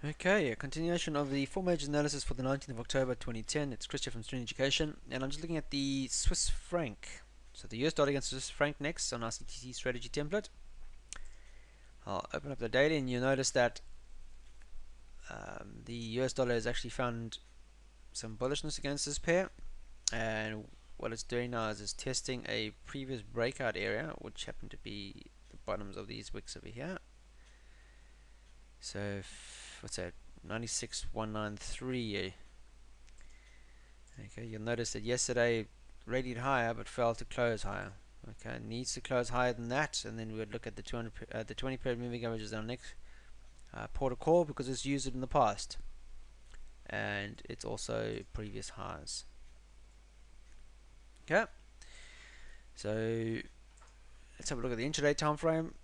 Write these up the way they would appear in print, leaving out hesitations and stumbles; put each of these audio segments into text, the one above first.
Okay, a continuation of the 4 majors analysis for the 19th of October 2010. It's Christian from Serene Education, and I'm just looking at the Swiss franc. So the US dollar against the Swiss franc next on our CTC strategy template. I'll open up the daily, and you'll notice that the US dollar has actually found some bullishness against this pair, and what it's doing now is it's testing a previous breakout area, which happened to be the bottoms of these wicks over here. So what's that? 96,193. Okay, you'll notice that yesterday rated higher but fell to close higher. Okay, needs to close higher than that, and then we would look at the 20 period moving average as our next port of call, because it's used it in the past, and it's also previous highs. Okay, so let's have a look at the intraday time frame.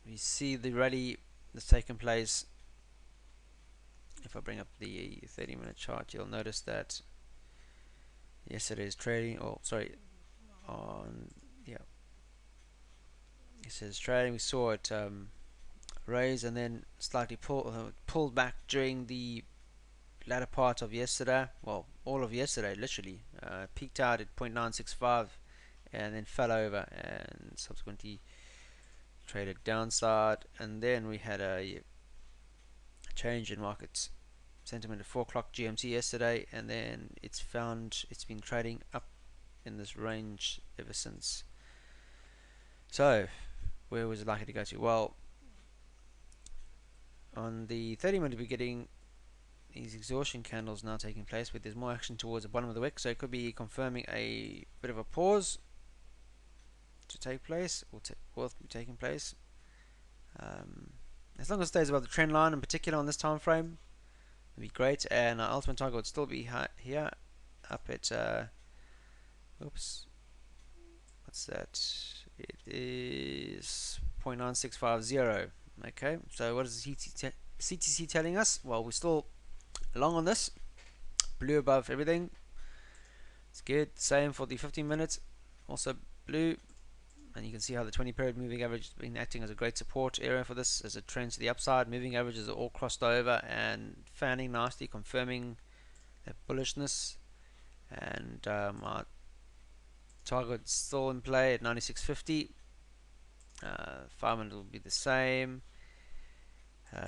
We see the rally that's taken place. If I bring up the 30-minute chart, you'll notice that yesterday's trading, yesterday's trading, we saw it raise and then slightly pulled back during the latter part of yesterday. Well, all of yesterday, literally. Peaked out at 0.965 and then fell over and subsequently traded downside, and then we had a change in market sentiment at 4 o'clock GMT yesterday, and then it's been trading up in this range ever since. So where was it likely to go to? Well, on the 30-minute we're getting these exhaustion candles now taking place, where there's more action towards the bottom of the wick, so it could be confirming a bit of a pause to take place, or will be taking place. As long as it stays above the trend line, in particular on this time frame, would be great, and our ultimate target would still be here, up at what's that? It is 0.9650. Okay, so what is the CTC telling us? Well, we're still long on this, blue above everything. It's good. Same for the 15 minutes, also blue. And you can see how the 20 period moving average has been acting as a great support area for this as it trends to the upside. Moving averages are all crossed over and fanning nicely, confirming that bullishness. And our target still in play at 96.50. 5 minutes will be the same. This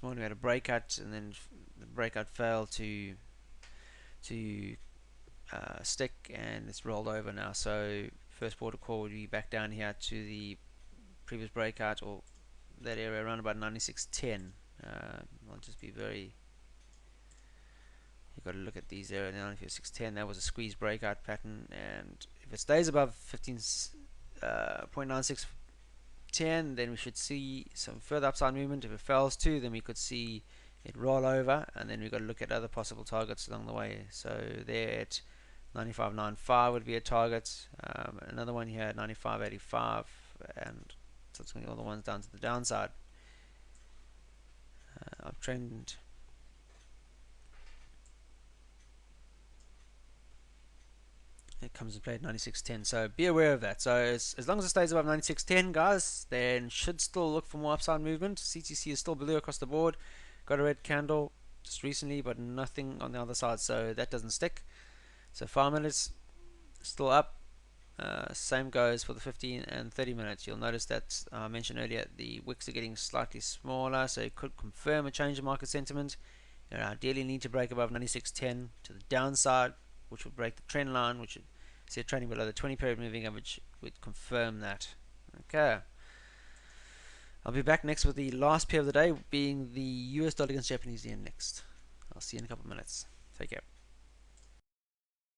morning we had a breakout, and then the breakout failed to stick, and it's rolled over now. So first port of call would be back down here to the previous breakout, or that area around about 96.10. I'll just be very, you've got to look at these areas now. 96.10, that was a squeeze breakout pattern, and if it stays above 0.9610, then we should see some further upside movement. If it fails to, then we could see it roll over, and then we've got to look at other possible targets along the way. So there at 95.95 would be a target. Another one here at 95.85, and subsequently all the ones down to the downside. Uptrend. It comes in play at 96.10, so be aware of that. So as long as it stays above 96.10, guys, then should still look for more upside movement. CTC is still blue across the board. Got a red candle just recently, but nothing on the other side, so that doesn't stick. So 5 minutes still up. Same goes for the 15 and 30 minutes. You'll notice that I mentioned earlier the wicks are getting slightly smaller, so it could confirm a change in market sentiment. You ideally need to break above 96.10 to the downside, which would break the trend line, which would see it trading below the 20 period moving average, would confirm that. Okay, I'll be back next with the last pair of the day, being the US dollar against Japanese yen next. I'll see you in a couple of minutes. Take care.